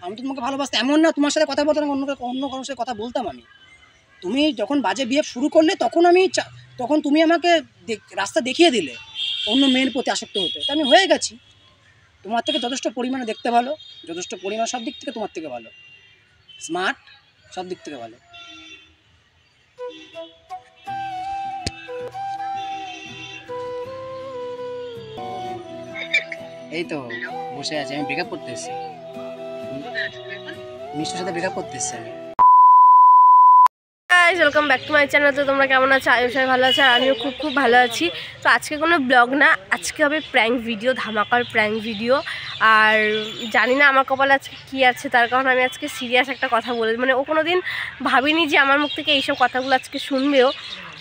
আমি তো তোমাকে ভালোবাসতাম, এমন না তোমার সাথে কথা বলতাম, অন্য কারোর সাথে কথা বলতাম আমি। তুমি যখন বাজে বিহেভ শুরু করলে তখন তুমি আমাকে রাস্তা দেখিয়ে দিলে অন্য মেয়ের প্রতি আসক্ত হতে, তো আমি হয়ে গেছি। তোমার থেকে যথেষ্ট পরিমাণে দেখতে ভালো, যথেষ্ট পরিমাণ সব দিক থেকে তোমার থেকে ভালো, স্মার্ট, সব দিক থেকে ভালো। এই তো বসে আছি, আমি ব্রেকআপ করতে এসেছি, মিষ্টির সাথে ব্রেকআপ করতে এসেছি আমি। Welcome back to my channel. তো তোমরা কেমন আছো? আয়ুষাই ভালো আছে, আর আমিও খুব ভালো আছি। তো আজকে কোনো ব্লগ না, আজকে হবে প্র্যাঙ্ক ভিডিও, ধামাকার প্র্যাঙ্ক ভিডিও। আর জানি না আমার কপালে আজকে কী আছে, তার কারণ আমি আজকে সিরিয়াস একটা কথা বলে, মানে ও কোনো দিন ভাবিনি যে আমার মুখ থেকে এইসব কথাগুলো আজকে শুনবেও।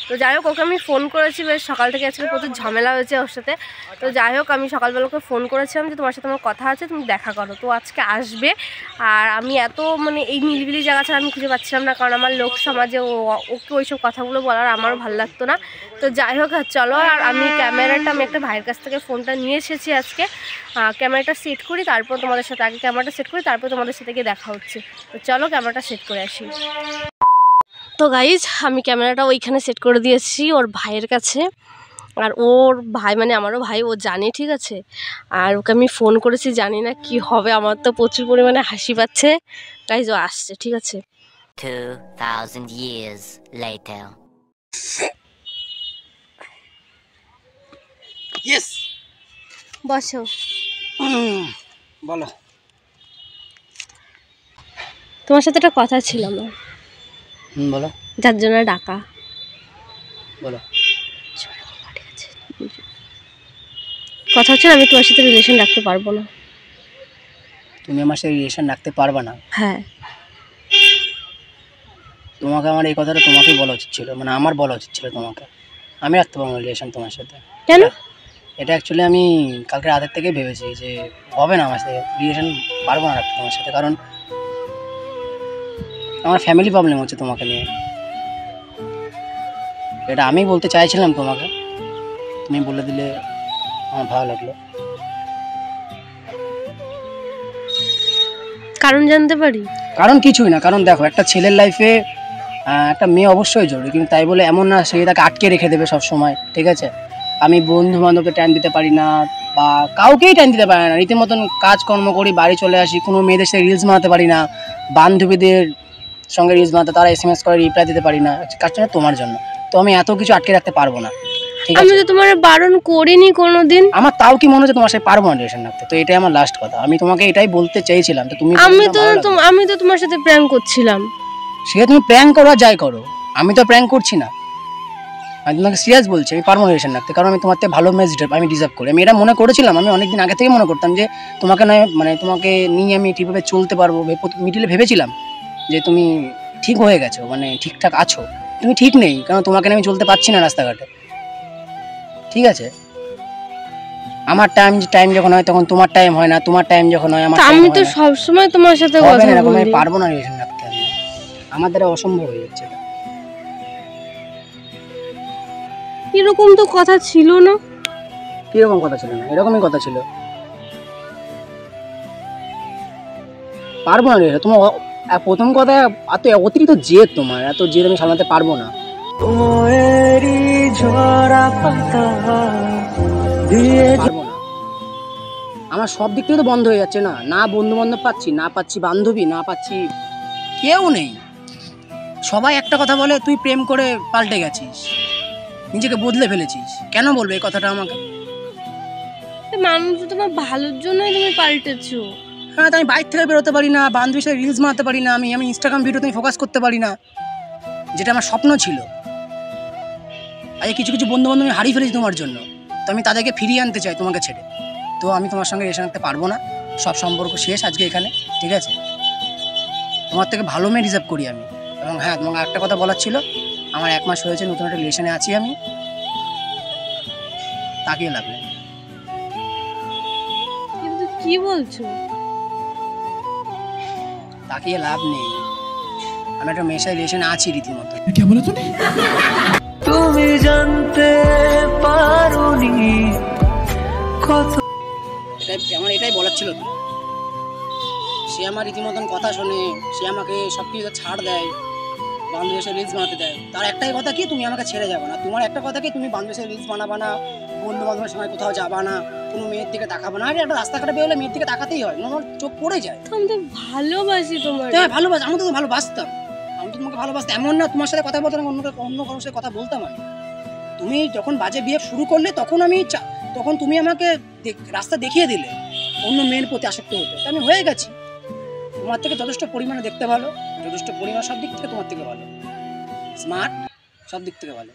তো যাই হোক, ওকে আমি ফোন করেছি, বেশ সকাল থেকে আজকে প্রচুর ঝামেলা হয়েছে ওর সাথে। তো যাই হোক, আমি সকালবেলা ওকে ফোন করেছিলাম যে তোমার সাথে আমার কথা আছে, তুমি দেখা করো। তো আজকে আসবে। আর আমি এত মানে এই নিরিবিলি জায়গা ছাড়া আমি খুঁজে পাচ্ছিলাম না, কারণ আমার লোক সমাজে ওকে ওইসব কথাগুলো বলার আমারও ভালো লাগতো না। তো যাই হোক, চলো। আর আমি একটা ভাইয়ের কাছ থেকে ফোনটা নিয়ে এসেছি আজকে। ক্যামেরাটা সেট করি, তারপর তোমাদের সাথে, আগে ক্যামেরাটা সেট করি, তারপর তোমাদের সাথে গিয়ে দেখা হচ্ছে। তো চলো ক্যামেরাটা সেট করে আসি। তো গাইজ, আমি ক্যামেরাটা ওইখানে সেট করে দিয়েছি ওর ভাইয়ের কাছে। আর ওর ভাই মানে আমারও ভাই, ও জানে, ঠিক আছে। আর ওকে আমি ফোন করেছি, জানি না কি হবে, আমার তো প্রচুর পরিমাণে হাসি পাচ্ছে। গাইজ, ও আসছে, ঠিক আছে। 2000 years later. ইয়েস, বসো। বলো। তোমার সাথে একটা কথা ছিল আমার, বলো। যার জন্য ডাকা। বলো। কথা হচ্ছে, আমি তোমার সাথে রিলেশন রাখতে পারবো না। তুমি আমার সাথে রিলেশন রাখতে পারবে না? হ্যাঁ। তোমাকে আমার এই কথাটা তোমাকেই বলা উচিত ছিল, মানে আমার বলা উচিত ছিল তোমাকে। আমি রাখতে পারবো না রিলেশন তোমার সাথে। কেন? এটা অ্যাকচুয়ালি আমি কালকে রাতের থেকেই ভেবেছি যে হবে না, আমার সাথে রিলেশন পারবো না রাখতে তোমার সাথে, কারণ আমার ফ্যামিলি প্রবলেম হচ্ছে তোমাকে নিয়ে। এটা আমি বলতে চাইছিলাম তোমাকে, তুমি বলে দিলে আমার ভালো লাগলো। কারণ জানতে পারি? কারণ কিছুই না, কারণ দেখো, একটা ছেলের লাইফে একটা মেয়ে অবশ্যই জরুরি, কিন্তু তাই বলে এমন না সে তাকে আটকে রেখে দেবে সব সময়, ঠিক আছে। আমি বন্ধু বান্ধবকে টাইম দিতে পারি না, বা কাউকেই টাইম দিতে পারি না, রীতিমতন কাজকর্ম করি, বাড়ি চলে আসি, কোনো মেয়েদের সাথে রিলস বানাতে পারি না, বান্ধবীদের সঙ্গে রিলস বানাতে, তারা SMS করে রিপ্লাই দিতে পারি না, কাজটা তোমার জন্য। তো আমি এত কিছু আটকে রাখতে পারবো না, ঠিক আছে। আমি তো তোমার বারণ করিনি কোনোদিন। আমার তাও কি মনে হচ্ছে তোমার সাথে পারবো না রিলেশন রাখতে, তো এটাই আমার লাস্ট কথা, আমি তোমাকে এটাই বলতে চেয়েছিলাম। তো তুমি, আমি তো তোমার সাথে প্র্যাঙ্ক করছিলাম। সে তুমি প্র্যাঙ্ক করো আর যাই করো, আমি তো প্র্যাঙ্ক করছি না, আমি তোমাকে সিরিয়াস বলছি, আমি পারবো না রিলেশন রাখতে, কারণ আমি তোমার থেকে ভালো ম্যাচ আমি ডিজার্ভ করি। আমি এটা মনে করেছিলাম, আমি অনেকদিন আগে থেকে মনে করতাম যে তোমাকে নয়, মানে তোমাকে নিয়ে আমি ঠিকভাবে চলতে পারবো, মিডিলে ভেবেছিলাম যে তুমি ঠিক হয়ে গেছো, মানে ঠিকঠাক আছো। তুমি ঠিক নেই, কারণ তোমাকে নিয়ে আমি চলতে পারছি না রাস্তাঘাটে, ঠিক আছে। আমার টাইম যখন হয় তখন তোমার টাইম হয় না, তোমার টাইম যখন হয় আমার টাইম হয় না। আমি তো সব সময় তোমার সাথে কথা বলি। আমি পারবো না রিলেশন রাখতে, আমার দ্বারা অসম্ভব হয়ে যাচ্ছে। এরকম তো কথা ছিল না। কিরকম কথা ছিল না? এরকমই কথা ছিল। পারবো না রে, তোমার প্রথম কথা এত অতিরিক্ত জেদ, তোমার এত জেদ আমি সামলাতে পারবো না। পারবো না, আমার সব দিক থেকে তো বন্ধ হয়ে যাচ্ছে না, না বন্ধু বান্ধব পাচ্ছি, না পাচ্ছি বান্ধবী, না পাচ্ছি কেউ নেই। সবাই একটা কথা বলে, তুই প্রেম করে পাল্টে গেছিস, নিজেকে বদলে ফেলেছিস। কেন বলবে এই কথাটা আমাকে? মানুষ তোমার ভালোর জন্যই তুমি পাল্টেছো। হ্যাঁ, তো আমি বাইক থেকে বেরোতে পারি না, বান্ধবীর সাথে রিলস বানাতে পারি না, আমি ইনস্টাগ্রাম ভিডিওতে ফোকাস করতে পারি না, যেটা আমার স্বপ্ন ছিল। আজকে কিছু কিছু বন্ধু বান্ধব আমি হারিয়ে ফেলেছি তোমার জন্য, তো আমি তাদেরকে ফিরিয়ে আনতে চাই তোমাকে ছেড়ে। তো আমি তোমার সঙ্গে রিলেশন রাখতে পারবো না, সব সম্পর্ক শেষ আজকে এখানে, ঠিক আছে। তোমার থেকে ভালো মেয়ে রিজার্ভ করি আমি। এবং হ্যাঁ, তোমাকে একটা কথা বলার ছিল, আমার 1 মাস হয়েছে নতুন একটা রিলেশনে আছি আমি, তাকিয়ে লাভ নেই। কিন্তু কি বলছো? তাকিয়ে লাভ নেই, আমি একটা মেয়ের সাথে রিলেশনে আছি রীতিমতো। তুমি জানতে পারোনি কত, আমার এটাই বলার ছিল। সে আমার রীতিমতন কথা শোনে, সে আমাকে সব কিছু ছাড় দেয়, বান্ধবী এসে রিলস বানাতে দেয়। তার একটাই কথা কি, তুমি আমাকে ছেড়ে যাবে না। তোমার একটা কথা কি, তুমি বান্ধবী এসে রিলস বানাবা না, বন্ধু বান্ধবের সময় কোথাও যাবা না, কোনো মেয়ের দিকে তাকাবা না। আরে একটা রাস্তাঘাটে বেরোলে মেয়ের দিকে তাকাতেই হয়, আমার চোখ পড়ে যায়। আমি তো ভালোবাসি তোমার। হ্যাঁ ভালোবাস, আমি তো ভালোবাসতাম, আমি তো তোমাকে ভালোবাসতাম। এমন না তোমার সাথে কথা বলতাম অন্য কারোর সাথে কথা বলতাম আমি। তুমি যখন বাজে বিয়ে শুরু করলে তখন তুমি আমাকে রাস্তা দেখিয়ে দিলে অন্য মেয়ের প্রতি আসক্ত হতে। আমি হয়ে গেছি তোমার থেকে যথেষ্ট পরিমাণে দেখতে ভালো, যথেষ্ট পরিমাণ সব দিক থেকে তোমার থেকে ভালো, স্মার্ট, সব দিক থেকে ভালো।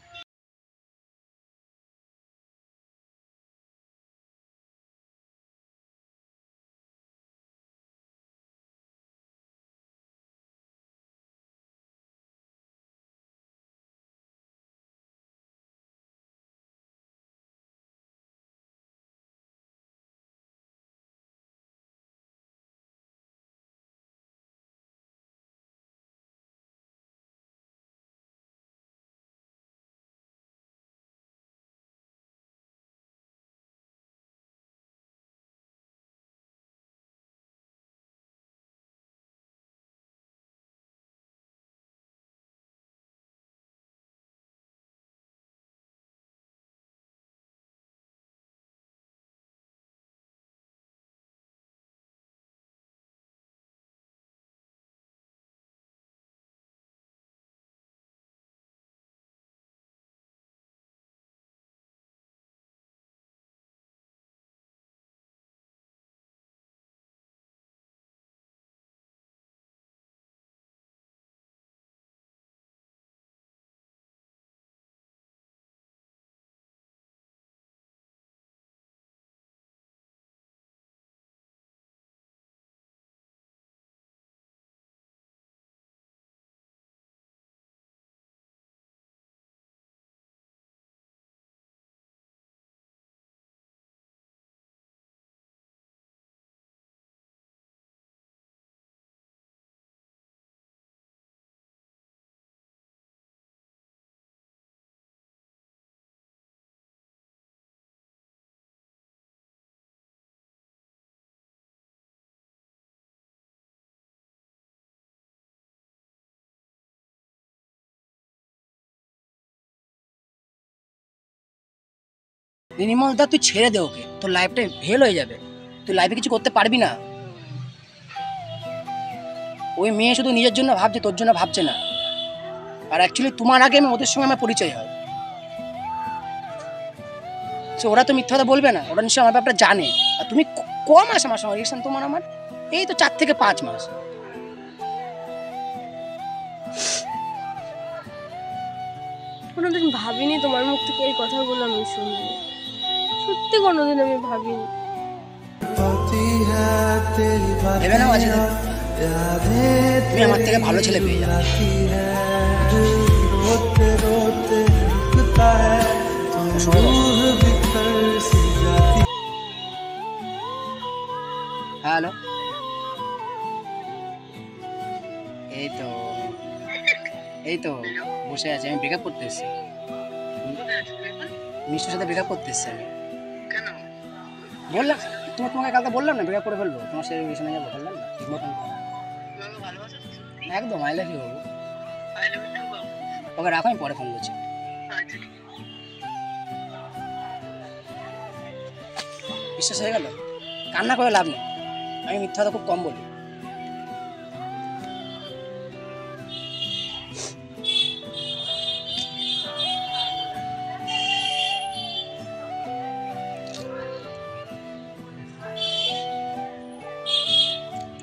নির্মল দা, তুই ছেড়ে দে ওকে, তোর লাইফটা ফেল হয়ে যাবে, তুই লাইফে কিছু করতে পারবি না। ওই মেয়ে শুধু নিজের জন্য ভাবছে, তোর জন্য ভাবছে না। আর অ্যাকচুয়ালি তোমার আগে ওদের সঙ্গে আমার পরিচয় হয়। সো ওরা তো মিথ্যা কথা বলবে না, ওরা নিশ্চয়ই আমার ব্যাপারটা জানে। আর তুমি মাস আমার সঙ্গে রিলেশন তোমার আমার, এই তো 4 থেকে 5 মাস। কোনোদিন ভাবিনি তোমার মুখ থেকে এই কথাগুলো আমি শুনবো, সত্যি কোনোদিন আমি ভাবিনি। ভেবে নাও আজকে তুমি আমার থেকে ভালো ছেলে পেয়ে যাবে। হ্যালো, এই তো বসে আছি। আমি ব্রেকআপ করতে এসেছি, মিষ্টির সাথে ব্রেকআপ করতে এসেছি আমি। বললাম তোমাকে কালকে বললাম না ব্রেকআপ করে ফেলবো, তোমার সাথে রিলেশনে যাবো, বললাম না ঠিক মতন। একদম আই লাভ ইউ বাবু। ওকে রাখো, আমি পরে ফোন করছি। বিশ্বাস হয়ে গেল? কান্না করে লাভ নেই, আমি মিথ্যা কথা খুব কম বলি।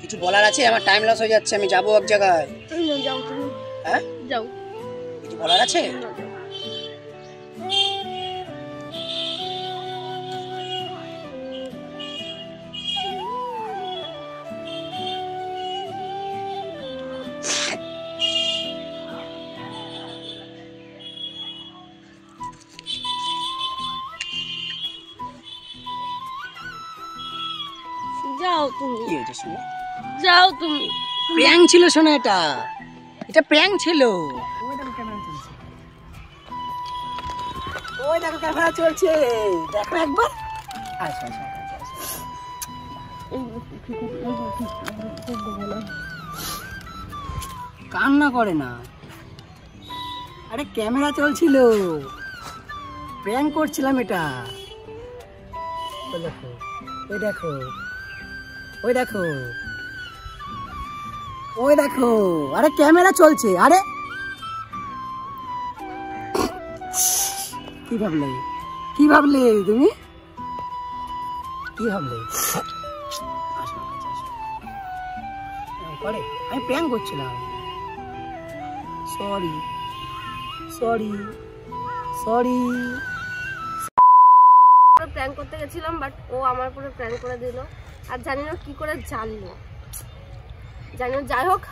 কিছু বলার আছে? আমার টাইম লস হয়ে যাচ্ছে, আমি যাবো এক জায়গায়। যাও তুমি, হ্যাঁ যাও। কিছু বলার আছে? যাও তুমি, কি হয়েছে শুনে? যাও তুমি। প্র্যাঙ্ক ছিল শোনা, এটা প্র্যাঙ্ক ছিল। ওই দেখো ক্যামেরা চলছে, দেখো একবার। আচ্ছা কান্না করে না, আরে ক্যামেরা চলছিল, প্র্যাঙ্ক করছিলাম এটা। ওই দেখো, ওই দেখো, ওই দেখো, ওই দেখো, আরে ক্যামেরা চলছে। আরে কি ভাবলে, কি ভাবলে তুমি, কি ভাবলে? আসো, কাছে আসো। করে আমি প্র্যাঙ্ক করছিলাম। Sorry, sorry, sorry. প্র্যাঙ্ক করতে গেছিলাম, বাট ও আমার পুরো প্র্যাঙ্ক করে দিল। আর জানি না কি করে জানলো, জানি না। যাই হোক,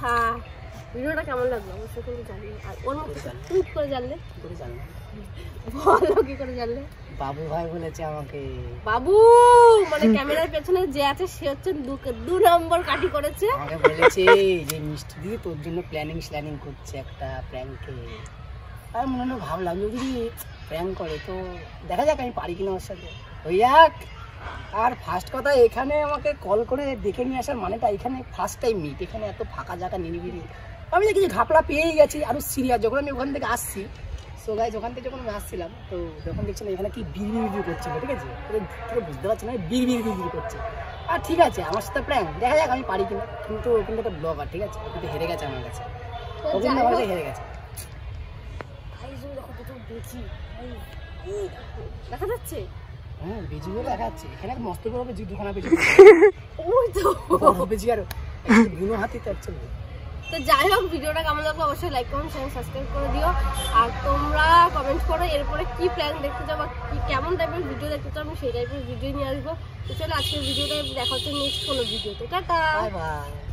ভিডিওটা কেমন লাগলো অবশ্যই কিন্তু জানি। আর ওর মতো তুমি কি করে জানলে? কি করে জানলাম? বলো কি করে জানলে? বাবু ভাই বলেছে আমাকে। বাবু মানে ক্যামেরার পেছনে যে আছে সে হচ্ছে 2 নম্বর কাটি করেছে। আমাকে বলেছে যে মিষ্টি দিদি তোর জন্য প্ল্যানিং করছে একটা প্র্যাঙ্কে। আমি মনে মনে ভাবলাম যদি প্র্যাঙ্ক করে তো দেখা যাক আমি পারি কিনা ওর সাথে। ওই যাক। আর ফার্স্ট কথা, এখানে আমাকে কল করে দেখে নিয়ে আসার মানেটা, এখানে ফার্স্ট টাইম মিট, এখানে এত ফাঁকা জায়গা নিরিবিলি। আমি দেখি ঘাপলা পেয়েই গেছি। আরও সিরিয়াস যখন আমি ওখান থেকে আসছি, সো গাইজ ওখান থেকে যখন আমি আসছিলাম তো যখন দেখছিলাম এখানে কি বিড়বিড় করছিল, ঠিক আছে, পুরো বুঝতে পারছি না বিড়বিড় করছে। আর ঠিক আছে, আমার সাথে প্র্যাঙ্ক, দেখা যাক আমি পারি কিনা। কিন্তু ও কিন্তু একটা ব্লগার, ঠিক আছে, ও কিন্তু হেরে গেছে আমার কাছে, ও কিন্তু আমার কাছে হেরে গেছে। দেখা যাচ্ছে বেজিগুলো দেখা যাচ্ছে, এখানে এক মস্ত বড় বেজি, দুখানা বেজি, ওই তো বড় বেজি আর বুনো হাতি তার চলবে। তো যাই হোক, ভিডিওটা কেমন লাগলো অবশ্যই লাইক কমেন্ট শেয়ার সাবস্ক্রাইব করে দিও। আর তোমরা কমেন্ট করো এরপরে কি প্ল্যান দেখতে চাও বা কি কেমন টাইপের ভিডিও দেখতে চাও, আমি সেই টাইপের ভিডিও নিয়ে আসবো। তো চলো আজকের ভিডিওটা দেখা হচ্ছে নেক্সট কোনো ভিডিওতে। টাটা। Bye bye.